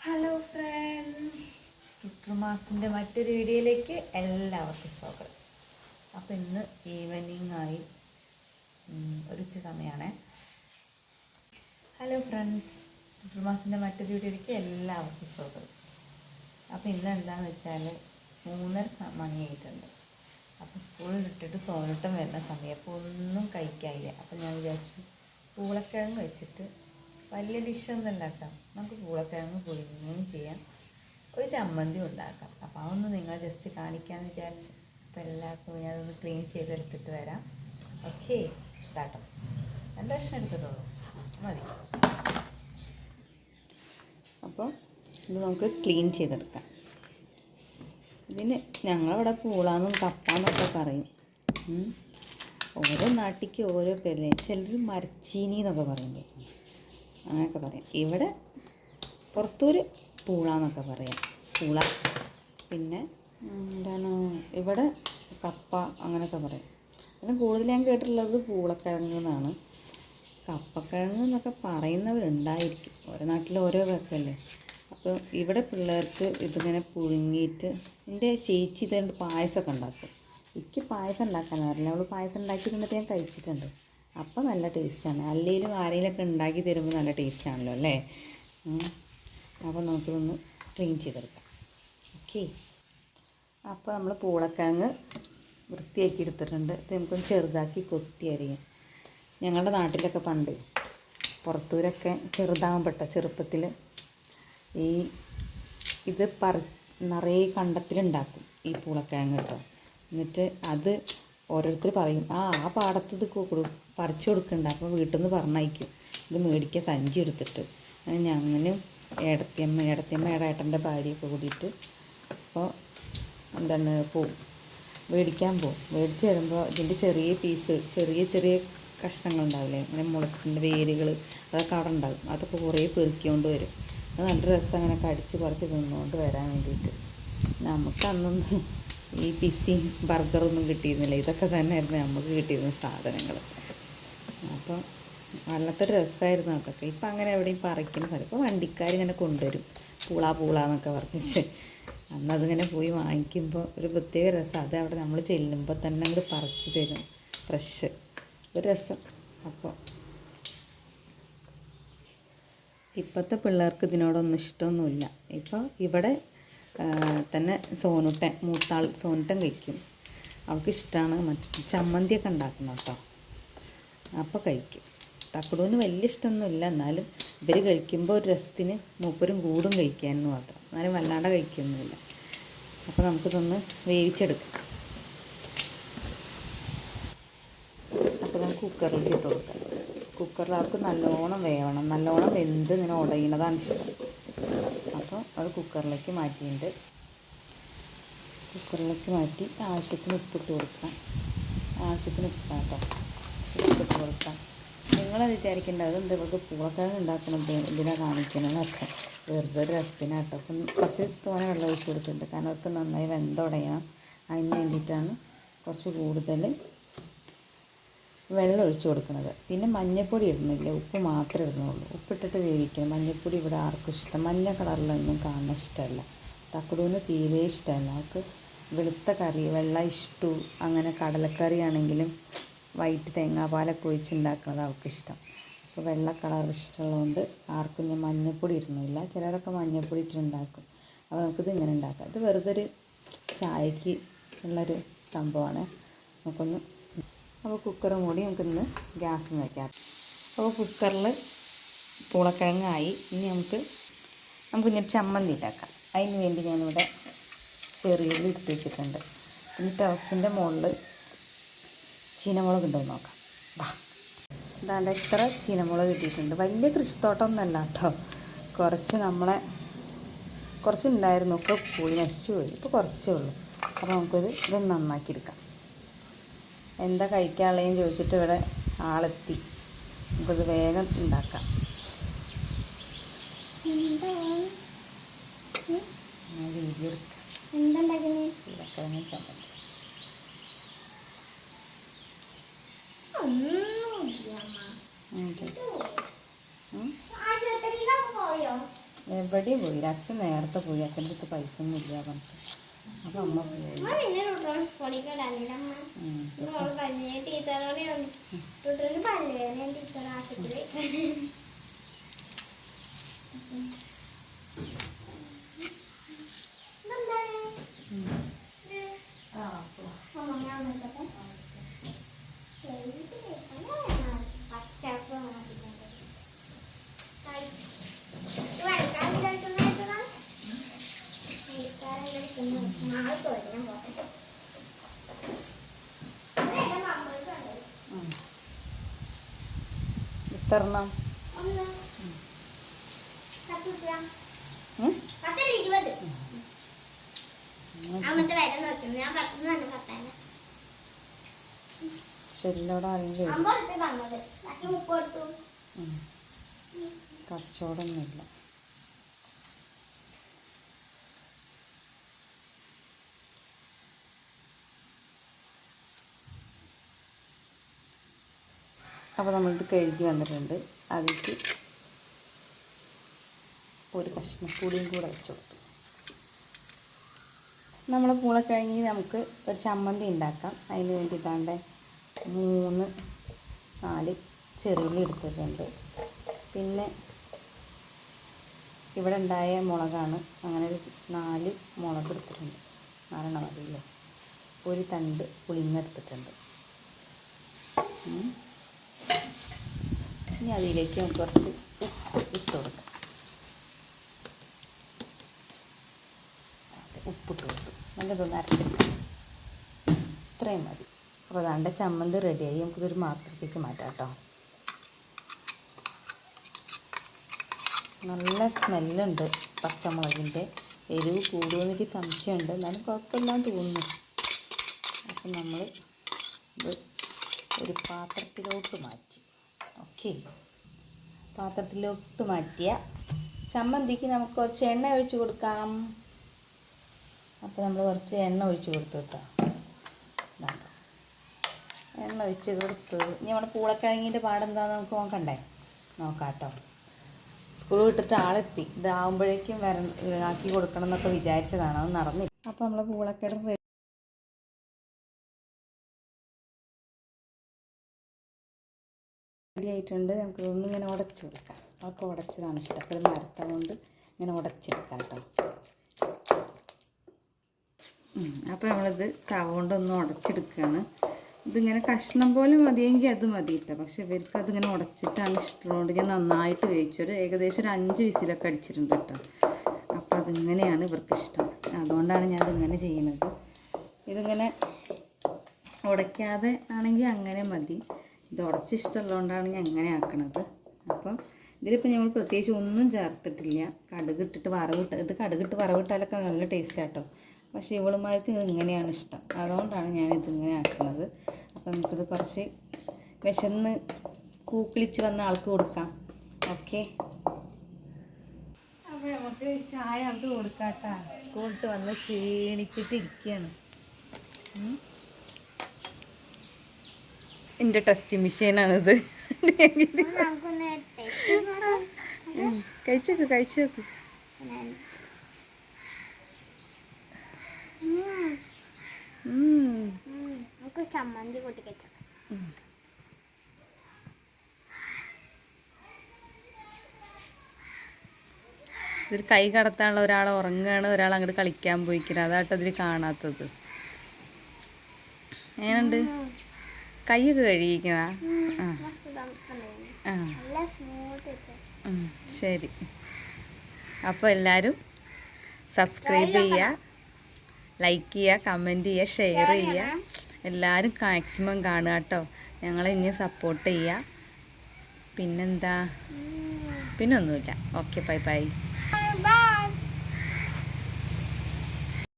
Hello friends, ടുട്രുമാസിൻ്റെ മറ്റൊരു വീഡിയോയിലേക്ക് എല്ലാവർക്കും സ്വാഗതം. അപ്പോൾ ഇന്ന് ഈവനിങ് ആയി, ഒരു ഉച്ച സമയമാണേ. ഹലോ ഫ്രണ്ട്സ്, ടുട്രുമാസിൻ്റെ മറ്റൊരു വീഡിയോയിലേക്ക് എല്ലാവർക്കും സ്വാഗതം. അപ്പോൾ ഇന്ന് എന്താണെന്ന് വെച്ചാൽ 3:30 മണിയായിട്ടുണ്ട്. അപ്പോൾ സ്കൂളിൽ ഇട്ടിട്ട് സോനട്ടം വരുന്ന സമയം, അപ്പോൾ ഒന്നും കഴിക്കാനില്ല. അപ്പോൾ ഞാൻ വിചാരിച്ചു പൂളക്കിഴങ്ങ് വെച്ചിട്ട് വലിയ ഡിഷൊന്നുമല്ല കേട്ടോ, നമുക്ക് പൂളക്കിഴങ്ങ് പുഴുങ്ങുകയും ചെയ്യാം, ഒരു ചമ്മന്തി ഉണ്ടാക്കാം. അപ്പോൾ അതൊന്ന് നിങ്ങൾ ജസ്റ്റ് കാണിക്കാമെന്ന് വിചാരിച്ചു. അപ്പോൾ എല്ലാവർക്കും ഞാനതൊന്ന് ക്ലീൻ ചെയ്തെടുത്തിട്ട് വരാം. ഓക്കെ, ഇതാട്ടോ 2 കഷ്ണം എടുത്തിട്ടുള്ളൂ, മതി. അപ്പോൾ ഇത് നമുക്ക് ക്ലീൻ ചെയ്തെടുക്കാം. ഇതിന് ഞങ്ങളവിടെ പൂളാന്നും കപ്പാന്നൊക്കെ പറയും. ഓരോ നാട്ടിലേക്ക് ഓരോ പേര്, ചിലർ മരച്ചീനി എന്നൊക്കെ പറയുമ്പോൾ അങ്ങനെയൊക്കെ പറയാം. ഇവിടെ പുറത്തൂർ പൂളാന്നൊക്കെ പറയാം, പൂള. പിന്നെ എന്താണ് ഇവിടെ കപ്പ അങ്ങനെയൊക്കെ പറയും. പിന്നെ കൂടുതൽ ഞാൻ കേട്ടിട്ടുള്ളത് പൂളക്കിഴങ്ങ് എന്നാണ്. കപ്പക്കിഴങ്ങ് എന്നൊക്കെ പറയുന്നവരുണ്ടായിരിക്കും, ഓരോ നാട്ടിൽ ഓരോ വെക്കല്ലേ. അപ്പോൾ ഇവിടെ പിള്ളേർക്ക് ഇതിങ്ങനെ പുഴുങ്ങിയിട്ട്, എൻ്റെ ചേച്ചി ഇതുകൊണ്ട് പായസമൊക്കെ ഉണ്ടാക്കും. എനിക്ക് പായസം ഉണ്ടാക്കാൻ അറിയില്ല, അവൾ പായസം ഉണ്ടാക്കി തന്നിട്ട് ഞാൻ കഴിച്ചിട്ടുണ്ട്. അപ്പോൾ നല്ല ടേസ്റ്റാണ്. അല്ലെങ്കിലും ആരെങ്കിലുമൊക്കെ ഉണ്ടാക്കി തരുമ്പോൾ നല്ല ടേസ്റ്റാണല്ലോ അല്ലേ. അപ്പോൾ നമുക്കിതൊന്ന് ക്ലീൻ ചെയ്തെടുക്കാം. ഓക്കെ, അപ്പോൾ നമ്മൾ പൂളക്കിഴങ്ങ് വൃത്തിയാക്കി എടുത്തിട്ടുണ്ട്. ഇത് നമുക്കൊന്ന് ചെറുതാക്കി കൊത്തി അരിയാം. ഞങ്ങളുടെ നാട്ടിലൊക്കെ പണ്ട് പുറത്തൂരൊക്കെ ചെറുതാകുമ്പോട്ട ചെറുപ്പത്തിൽ ഇത് നിറയെ കണ്ടത്തിലുണ്ടാക്കും ഈ പൂളക്കിഴങ്ങ് കേട്ടോ. എന്നിട്ട് അത് ഓരോരുത്തർ പറയും, ആ പാടത്ത് ഇത് പറിച്ചു കൊടുക്കണ്ട. അപ്പോൾ വീട്ടിൽ നിന്ന് പറഞ്ഞയക്കും ഇത് മേടിക്കാൻ സഞ്ചി എടുത്തിട്ട്. ഞങ്ങളും ഏടത്തിയമ്മ ഏട്ടൻ്റെ ഭാര്യയൊക്കെ കൂടിയിട്ട് അപ്പോൾ എന്താണ് പോവും, മേടിക്കാൻ പോവും. മേടിച്ച് വരുമ്പോൾ ഇതിൻ്റെ ചെറിയ പീസ്, ചെറിയ കഷ്ണങ്ങളുണ്ടാവില്ലേ, അങ്ങനെ മുളച്ചിൻ്റെ വേരുകൾ, അതൊക്കെ അവിടെ ഉണ്ടാകും. അതൊക്കെ കുറേ പെറുക്കിക്കൊണ്ട് വരും. അത് നല്ല രസം അങ്ങനെ കടിച്ച് പറിച്ച് തിന്നുകൊണ്ട് വരാൻ വേണ്ടിയിട്ട്. നമുക്കന്നൊന്നും ഈ പിസ്സി ബർഗറൊന്നും കിട്ടിയിരുന്നില്ല, ഇതൊക്കെ തന്നെയായിരുന്നു നമുക്ക് കിട്ടിയിരുന്ന സാധനങ്ങൾ. അപ്പോൾ വല്ലാത്തൊരു രസമായിരുന്നു അതൊക്കെ. ഇപ്പം അങ്ങനെ എവിടെയും പറിക്കുന്ന സ്ഥലം, ഇപ്പോൾ വണ്ടിക്കാരിങ്ങനെ കൊണ്ടുവരും പൂള എന്നൊക്കെ പറഞ്ഞിട്ട്. അന്നതിങ്ങനെ പോയി വാങ്ങിക്കുമ്പോൾ ഒരു പ്രത്യേക രസം. അത് അവിടെ നമ്മൾ ചെല്ലുമ്പോൾ തന്നെ അങ്ങോട്ട് പറിച്ച് തരും, ഫ്രഷ്, ഒരു രസം. അപ്പോൾ ഇപ്പോഴത്തെ പിള്ളേർക്ക് ഇതിനോടൊന്നും ഇഷ്ടമൊന്നുമില്ല. ഇപ്പോൾ ഇവിടെ തന്നെ മൂത്താൾ സോനുട്ടൻ കഴിക്കും, അവൾക്ക് ഇഷ്ടമാണ്. മറ്റു ചമ്മന്തിയൊക്കെ ഉണ്ടാക്കണം കേട്ടോ, അപ്പോൾ കഴിക്കും. തക്കടൂന് വലിയ ഇഷ്ടമൊന്നുമില്ല, എന്നാലും ഇവർ കഴിക്കുമ്പോൾ ഒരു രസത്തിന് മൂപ്പരും കൂടും കഴിക്കാമെന്ന് മാത്രം, എന്നാലും വല്ലാണ്ട് കഴിക്കൊന്നുമില്ല. അപ്പോൾ നമുക്കിതൊന്ന് വേവിച്ചെടുക്കാം. അപ്പോൾ നമുക്ക് കുക്കറിലേക്ക് ഇട്ട് കൊടുക്കാം. കുക്കറിൽ അവർക്ക് നല്ലോണം വേവണം, നല്ലോണം വെന്ത് ഇങ്ങനെ ഉടയണതാണ് ഇഷ്ടം. അപ്പോൾ അത് കുക്കറിലേക്ക് മാറ്റിയിട്ട് ആവശ്യത്തിന് ഉപ്പിട്ട് കൊടുക്കാം. ആവശ്യത്തിന് ഉപ്പാം കേട്ടോ, ഉപ്പിട്ട് കൊടുക്കാം. നിങ്ങളത് വിചാരിക്കേണ്ടത് അതെന്താ ഇവർക്ക് പൂളക്കിഴങ്ങ് ഉണ്ടാക്കുന്നത് ഇതിനെ കാണിക്കണമെന്നൊക്കെ, വെറുതെ ഒരു രസത്തിനാട്ടോ. അപ്പം കുറച്ച് തോനെ വെള്ളം ഒഴിച്ച് കൊടുത്തിട്ടുണ്ട്, കാരണം അവർക്ക് നന്നായി വെന്തുടയണം. അതിന് വേണ്ടിയിട്ടാണ് കുറച്ച് കൂടുതൽ വെള്ളം ഒഴിച്ച് കൊടുക്കുന്നത്. പിന്നെ മഞ്ഞൾപ്പൊടി ഇടുന്നില്ല, ഉപ്പ് മാത്രമേ ഇടുന്നുള്ളൂ. ഉപ്പിട്ടിട്ട് വേവിക്കണം. മഞ്ഞൾപ്പൊടി ഇവിടെ ആർക്കും ഇഷ്ടം, മഞ്ഞ കളറിലൊന്നും കാണാൻ ഇഷ്ടമല്ല. തക്കടൂന് തീരെ ഇഷ്ടമല്ല. അവർക്ക് വെളുത്ത കറി, വെള്ള ഇഷ്ടു, അങ്ങനെ കടലക്കറി ആണെങ്കിലും വൈറ്റ് തേങ്ങാപ്പാലൊക്കെ ഒഴിച്ചുണ്ടാക്കുന്നത് അവൾക്കിഷ്ടം. അപ്പോൾ വെള്ള കളർ ഇഷ്ടമുള്ളതുകൊണ്ട് ആർക്കും ഞാൻ മഞ്ഞൾപ്പൊടി ഇടുന്നില്ല. ചിലരൊക്കെ മഞ്ഞൾപ്പൊടി ഇട്ടിട്ടുണ്ടാക്കും. അപ്പോൾ നമുക്കിത് ഇങ്ങനെ ഉണ്ടാക്കാം. ഇത് വെറുതെ ഒരു ചായക്ക് ഉള്ളൊരു സംഭവമാണ്. നമുക്കൊന്ന് അപ്പോൾ കുക്കറും കൂടി നമുക്കിന്ന് ഗ്യാസിൽ വയ്ക്കാം. അപ്പോൾ കുക്കറിൽ പൂളക്കിഴങ്ങായി. ഇനി നമുക്കിനി ചമ്മന്തി ഉണ്ടാക്കാം. അതിന് വേണ്ടി ഞാനിവിടെ ചെറിയുള്ളി എടുത്ത് വെച്ചിട്ടുണ്ട്. ഇനി ടെറസിൻ്റെ മുകളിൽ ചീനമുളക് ഉണ്ടോ നോക്കാം. ഇതാണ്ട് എത്ര ചീനമുളക് കിട്ടിയിട്ടുണ്ട്. വലിയ കൃഷിത്തോട്ടമൊന്നുമല്ല കേട്ടോ, കുറച്ചുണ്ടായിരുന്നു, ഒക്കെ പുളി നശിച്ചു പോയി. ഇപ്പോൾ കുറച്ചേ ഉള്ളൂ. അപ്പോൾ നമുക്കിത് നന്നാക്കിയെടുക്കാം. എന്താ കഴിക്കാനുള്ളതെന്ന് ചോദിച്ചിട്ട് ഇവിടെ ആളെത്തി. നമുക്കത് വേഗം ഉണ്ടാക്കാം. വീഡിയോ ഇലക്കിഴങ്ങ് ചമ്മന്തി. എവിടെയും പോയില്ല. അച്ഛൻ നേരത്തെ പോയി. അച്ഛൻ്റെ അടുത്ത് പൈസ ഒന്നും ഇല്ല പറഞ്ഞിട്ട്. അപ്പം അമ്മ പോയി. എത്രണ്ണം? ശരിയോടെ അറിയില്ല. കച്ചവടമൊന്നുമില്ല. അപ്പോൾ നമ്മളിത് കഴുകി വന്നിട്ടുണ്ട്. അതിലേക്ക് ഒരു കഷ്ണപ്പൊടിയും കൂടെ വെച്ച് കൊടുത്തു. നമ്മൾ പൂള കഴിഞ്ഞ് നമുക്ക് ഒരു ചമ്മന്തി ഉണ്ടാക്കാം. അതിന് വേണ്ടിയിട്ടാണ്ട് 3-4 ചെറുള്ളി എടുത്തിട്ടുണ്ട്. പിന്നെ ഇവിടെ ഉണ്ടായ മുളകാണ്. അങ്ങനെ ഒരു 4 മുളക് എടുത്തിട്ടുണ്ട്. 4 മതിയല്ലോ. ഒരു തണ്ട് പുളിങ്ങെടുത്തിട്ടുണ്ട്. ഇനി അതിലേക്ക് നമുക്ക് കുറച്ച് ഉപ്പ് ഇട്ട് കൊടുക്കാം. ഉപ്പിട്ട് കൊടുത്തു. നല്ലതൊന്ന് അരച്ചെടുക്കാം. ഇത്രയും മതി. അപ്പോൾ അതാണ്ട് ചമ്മന്തി റെഡിയായി. നമുക്കിതൊരു പാത്രത്തേക്ക് മാറ്റാം കേട്ടോ. നല്ല സ്മെല്ലുണ്ട് പച്ചമുളകിൻ്റെ. എരിവ് കൂടുമെന്ന് എനിക്ക് സംശയമുണ്ട്. എന്നാലും കുഴപ്പമില്ലാന്ന് തോന്നുന്നു. അപ്പം നമ്മൾ ഇത് ഒരു പാത്രത്തിലോട്ട് മാറ്റി. ഓക്കെ, പാത്രത്തിലോട്ട് മാറ്റിയ ചമ്മന്തിക്ക് നമുക്ക് കുറച്ച് എണ്ണ ഒഴിച്ച് കൊടുക്കാം. അപ്പോൾ നമ്മൾ കുറച്ച് എണ്ണ ഒഴിച്ച് കൊടുത്തു കേട്ടോ. എണ്ണ ഒഴിച്ച് കൊടുത്തു. ഇനി നമ്മുടെ പൂളക്കിഴങ്ങിൻ്റെ പാടെന്താണെന്ന് നമുക്ക് നോക്കണ്ടേ? നോക്കാം കേട്ടോ. സ്കൂൾ വിട്ടിട്ട് ആളെത്തി. ഇതാവുമ്പോഴേക്കും ആക്കി കൊടുക്കണം എന്നൊക്കെ വിചാരിച്ചതാണ്. അത് നടന്നില്ല. അപ്പോൾ നമ്മൾ പൂളക്കിഴങ്ങ് റെഡി ആയിട്ടുണ്ട്. നമുക്ക് ഇതൊന്നും ഇങ്ങനെ ഉടച്ച് കൊടുക്കാം. അവർക്ക് ഉടച്ചതാണ് ഇഷ്ടം. അപ്പോൾ ഇത് മരത്തം കൊണ്ട് ഇങ്ങനെ ഉടച്ചെടുക്കാം കേട്ടോ. അപ്പോൾ നമ്മളിത് തവ കൊണ്ടൊന്ന് ഉടച്ചെടുക്കുകയാണ്. ഇതിങ്ങനെ കഷ്ണം പോലെ മതിയെങ്കിൽ അത് മതി കേട്ടോ. പക്ഷെ ഇവർക്ക് അതിങ്ങനെ ഉടച്ചിട്ടാണ് ഇഷ്ടമുള്ളതുകൊണ്ട് ഞാൻ നന്നായിട്ട് വേവിച്ചു. ഏകദേശം ഒരു 5 വിസിലൊക്കെ അടിച്ചിട്ടുണ്ട് കേട്ടോ. അപ്പോൾ അതിങ്ങനെയാണ് ഇവർക്ക് ഇഷ്ടം. അതുകൊണ്ടാണ് ഞാൻ ഇതിങ്ങനെ ചെയ്യുന്നത്. ഇതിങ്ങനെ ഉടയ്ക്കാതെ ആണെങ്കിൽ അങ്ങനെ മതി. ഇത് ഉടച്ച് ഇഷ്ടമുള്ളതുകൊണ്ടാണ് ഞാൻ അങ്ങനെ ആക്കണത്. അപ്പം ഇതിലിപ്പോൾ ഞങ്ങൾ പ്രത്യേകിച്ച് ഒന്നും ചേർത്തിട്ടില്ല. കടുകിട്ടിട്ട് വറവിട്ട്, ഇത് കടുകിട്ട് വറവിട്ടാലൊക്കെ നല്ല ടേസ്റ്റ് ആട്ടോ. പക്ഷേ ഇവളുമാർക്ക് ഇത് ഇങ്ങനെയാണ് ഇഷ്ടം. അതുകൊണ്ടാണ് ഞാൻ ഇതിങ്ങനെ ആക്കുന്നത്. അപ്പം നമുക്കിത് കുറച്ച് വിശന്ന് കൂക്കിളിച്ച് വന്ന ആൾക്ക് കൊടുക്കാം. ഓക്കെ, അപ്പോൾ നമുക്ക് ചായ ആൾക്ക് കൊടുക്കാം കേട്ടോ. സ്കൂളിട്ട് വന്ന് ക്ഷീണിച്ചിട്ട് ഇരിക്കുകയാണ്. എൻ്റെ ടെസ്റ്റ് മെഷീനാണിത്. കഴിച്ചോക്ക് കഴിച്ചോക്ക്. ചമ്മന്തി കൂട്ടി കഴിച്ചോ. ഇതൊരു കൈ കടത്താനുള്ള ഒരാൾ ഉറങ്ങുകയാണ്, ഒരാൾ അങ്ങോട്ട് കളിക്കാൻ പോയിക്കുന്നത്. അതാട്ടോ ഇതിൽ കാണാത്തത്. എങ്ങനെയുണ്ട്? കൈയൊക്കെ കഴുകിക്കണ? ശരി. അപ്പോൾ എല്ലാവരും സബ്സ്ക്രൈബ് ചെയ്യുക, ലൈക്ക് ചെയ്യുക, കമൻറ്റ് ചെയ്യുക, ഷെയർ ചെയ്യുക. എല്ലാവരും മാക്സിമം കാണുക കേട്ടോ. ഞങ്ങളെ ഇനി സപ്പോർട്ട് ചെയ്യുക. പിന്നെന്താ? പിന്നൊന്നുമില്ല. Okay, bye by.